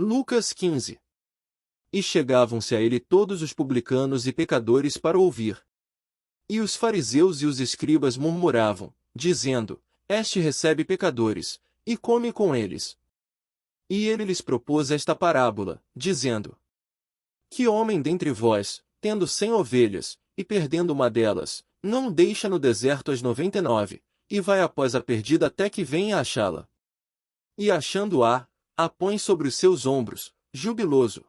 Lucas 15. E chegavam-se a ele todos os publicanos e pecadores para ouvir. E os fariseus e os escribas murmuravam, dizendo: Este recebe pecadores, e come com eles. E ele lhes propôs esta parábola, dizendo: Que homem dentre vós, tendo 100 ovelhas, e perdendo uma delas, não deixa no deserto as 99, e vai após a perdida até que venha achá-la? E achando-a, a põe sobre os seus ombros, jubiloso.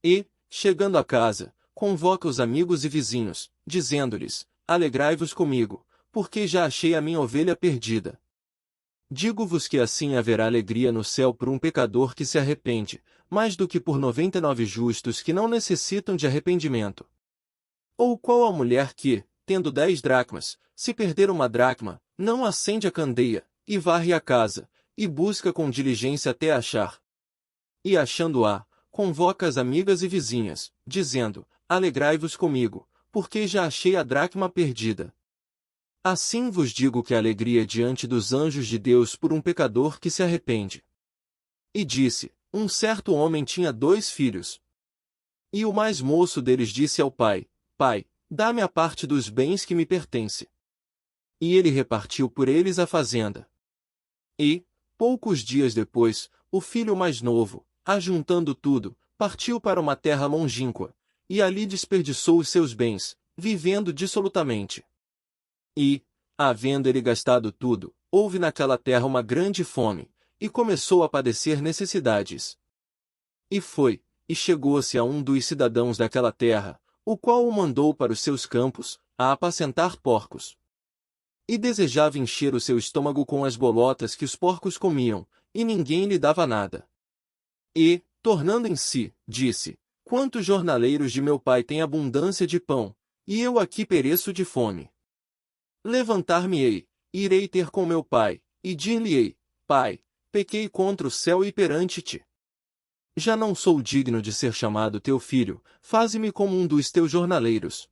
E, chegando a casa, convoca os amigos e vizinhos, dizendo-lhes: Alegrai-vos comigo, porque já achei a minha ovelha perdida. Digo-vos que assim haverá alegria no céu por um pecador que se arrepende, mais do que por 99 justos que não necessitam de arrependimento. Ou qual a mulher que, tendo 10 dracmas, se perder uma dracma, não acende a candeia, e varre a casa, e busca com diligência até achar? E achando-a, convoca as amigas e vizinhas, dizendo: Alegrai-vos comigo, porque já achei a dracma perdida. Assim vos digo que a alegria diante dos anjos de Deus por um pecador que se arrepende. E disse: Um certo homem tinha 2 filhos. E o mais moço deles disse ao pai: Pai, dá-me a parte dos bens que me pertence. E ele repartiu por eles a fazenda. E, poucos dias depois, o filho mais novo, ajuntando tudo, partiu para uma terra longínqua, e ali desperdiçou os seus bens, vivendo dissolutamente. E, havendo ele gastado tudo, houve naquela terra uma grande fome, e começou a padecer necessidades. E foi, e chegou-se a um dos cidadãos daquela terra, o qual o mandou para os seus campos, a apacentar porcos. E desejava encher o seu estômago com as bolotas que os porcos comiam, e ninguém lhe dava nada. E, tornando em si, disse: Quantos jornaleiros de meu pai têm abundância de pão, e eu aqui pereço de fome. Levantar-me-ei, irei ter com meu pai, e dir-lhe-ei: Pai, pequei contra o céu e perante ti. Já não sou digno de ser chamado teu filho, faze-me como um dos teus jornaleiros.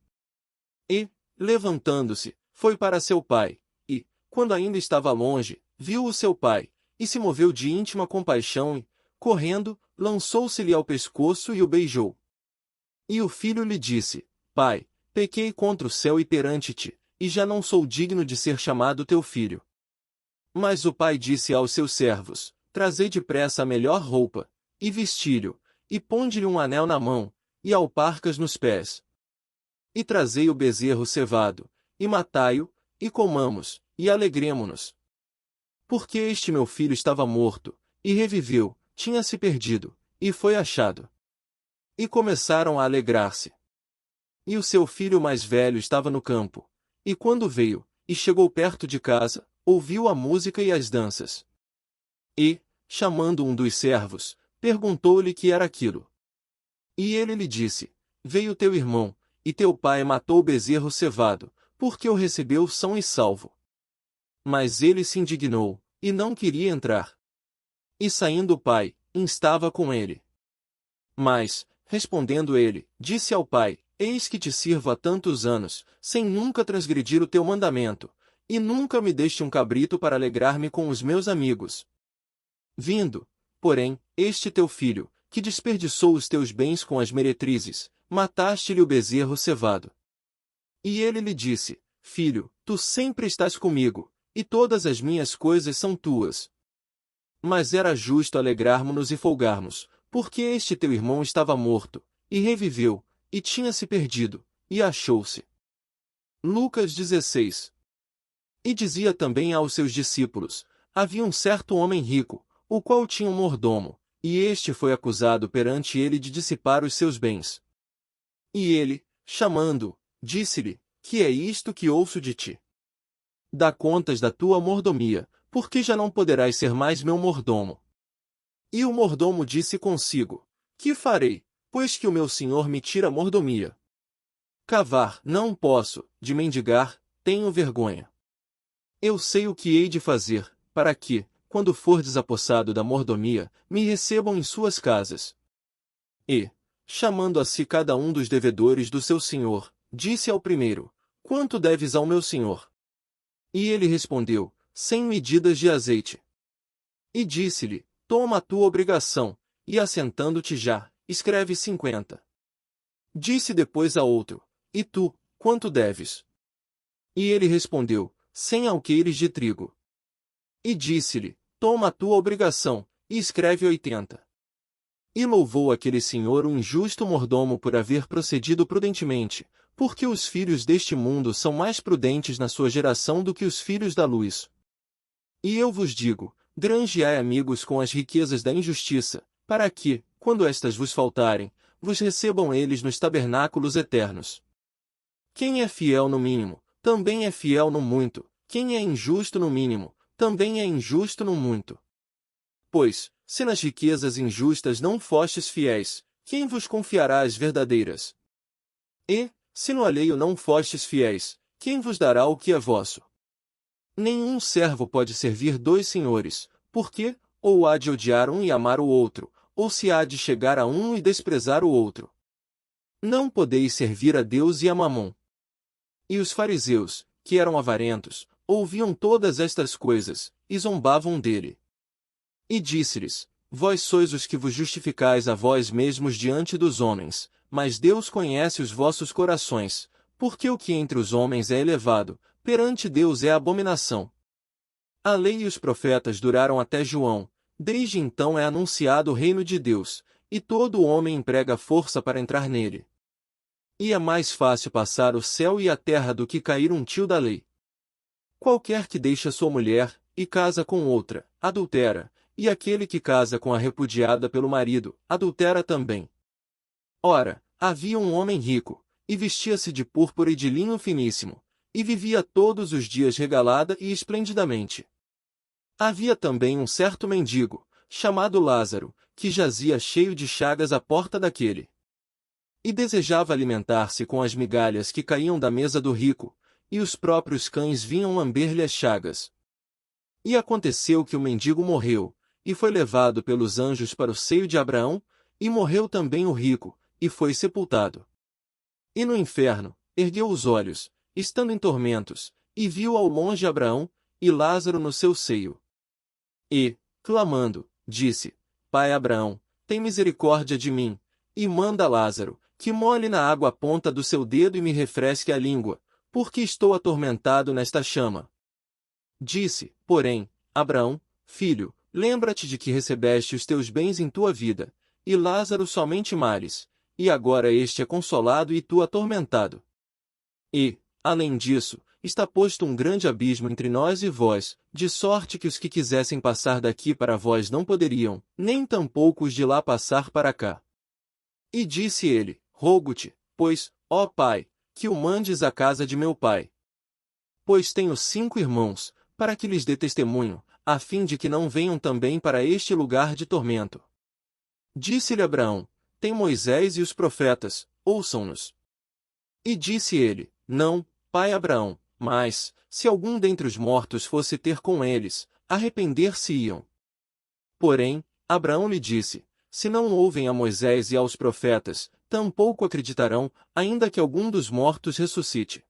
E, levantando-se, foi para seu pai, e, quando ainda estava longe, viu o seu pai, e se moveu de íntima compaixão e, correndo, lançou-se-lhe ao pescoço e o beijou. E o filho lhe disse: Pai, pequei contra o céu e perante ti, e já não sou digno de ser chamado teu filho. Mas o pai disse aos seus servos: Trazei depressa a melhor roupa, e vestilho, e ponde-lhe um anel na mão, e alparcas nos pés. E trazei o bezerro cevado, e matai-o, e comamos, e alegremo-nos. Porque este meu filho estava morto, e reviveu, tinha-se perdido, e foi achado. E começaram a alegrar-se. E o seu filho mais velho estava no campo. E quando veio, e chegou perto de casa, ouviu a música e as danças. E, chamando um dos servos, perguntou-lhe que era aquilo. E ele lhe disse: Veio teu irmão, e teu pai matou o bezerro cevado, porque o recebeu são e salvo. Mas ele se indignou, e não queria entrar. E saindo o pai, instava com ele. Mas, respondendo ele, disse ao pai: Eis que te sirvo há tantos anos, sem nunca transgredir o teu mandamento, e nunca me deste um cabrito para alegrar-me com os meus amigos. Vindo, porém, este teu filho, que desperdiçou os teus bens com as meretrizes, mataste-lhe o bezerro cevado. E ele lhe disse: Filho, tu sempre estás comigo, e todas as minhas coisas são tuas. Mas era justo alegrarmos-nos e folgarmos, porque este teu irmão estava morto, e reviveu, e tinha-se perdido, e achou-se. Lucas 16. E dizia também aos seus discípulos: Havia um certo homem rico, o qual tinha um mordomo, e este foi acusado perante ele de dissipar os seus bens. E ele, chamando-o, disse-lhe: Que é isto que ouço de ti? Dá contas da tua mordomia, porque já não poderás ser mais meu mordomo. E o mordomo disse consigo: Que farei, pois que o meu senhor me tira a mordomia? Cavar não posso, de mendigar, tenho vergonha. Eu sei o que hei de fazer, para que, quando for desapossado da mordomia, me recebam em suas casas. E, chamando a si cada um dos devedores do seu senhor, disse ao primeiro: Quanto deves ao meu senhor? E ele respondeu: 100 medidas de azeite. E disse-lhe: Toma a tua obrigação, e assentando-te já, escreve 50. Disse depois a outro: E tu, quanto deves? E ele respondeu: 100 alqueires de trigo. E disse-lhe: Toma a tua obrigação, e escreve 80. E louvou aquele senhor o injusto mordomo por haver procedido prudentemente, porque os filhos deste mundo são mais prudentes na sua geração do que os filhos da luz. E eu vos digo, granjeai amigos com as riquezas da injustiça, para que, quando estas vos faltarem, vos recebam eles nos tabernáculos eternos. Quem é fiel no mínimo, também é fiel no muito; quem é injusto no mínimo, também é injusto no muito. Pois, se nas riquezas injustas não fostes fiéis, quem vos confiará as verdadeiras? E, se no alheio não fostes fiéis, quem vos dará o que é vosso? Nenhum servo pode servir dois senhores, porque, ou há de odiar um e amar o outro, ou se há de chegar a um e desprezar o outro. Não podeis servir a Deus e a Mamom. E os fariseus, que eram avarentos, ouviam todas estas coisas, e zombavam dele. E disse-lhes: Vós sois os que vos justificais a vós mesmos diante dos homens, mas Deus conhece os vossos corações, porque o que entre os homens é elevado, perante Deus é abominação. A lei e os profetas duraram até João; desde então é anunciado o reino de Deus, e todo homem emprega força para entrar nele. E é mais fácil passar o céu e a terra do que cair um tio da lei. Qualquer que deixa sua mulher, e casa com outra, adultera, e aquele que casa com a repudiada pelo marido, adultera também. Ora, havia um homem rico, e vestia-se de púrpura e de linho finíssimo, e vivia todos os dias regalada e esplendidamente. Havia também um certo mendigo, chamado Lázaro, que jazia cheio de chagas à porta daquele. E desejava alimentar-se com as migalhas que caíam da mesa do rico, e os próprios cães vinham lamber-lhe as chagas. E aconteceu que o mendigo morreu, e foi levado pelos anjos para o seio de Abraão, e morreu também o rico, e foi sepultado. E no inferno, ergueu os olhos, estando em tormentos, e viu ao longe Abraão, e Lázaro no seu seio. E, clamando, disse: Pai Abraão, tem misericórdia de mim, e manda Lázaro, que molhe na água a ponta do seu dedo e me refresque a língua, porque estou atormentado nesta chama. Disse, porém, Abraão: Filho, lembra-te de que recebeste os teus bens em tua vida, e Lázaro somente males, e agora este é consolado e tu atormentado. E, além disso, está posto um grande abismo entre nós e vós, de sorte que os que quisessem passar daqui para vós não poderiam, nem tampouco os de lá passar para cá. E disse ele: Rogo-te, pois, ó Pai, que o mandes à casa de meu pai. Pois tenho 5 irmãos, para que lhes dê testemunho, a fim de que não venham também para este lugar de tormento. Disse-lhe Abraão: Tem Moisés e os profetas, ouçam-nos. E disse ele: Não, pai Abraão, mas, se algum dentre os mortos fosse ter com eles, arrepender-se-iam. Porém, Abraão lhe disse: Se não ouvem a Moisés e aos profetas, tampouco acreditarão, ainda que algum dos mortos ressuscite.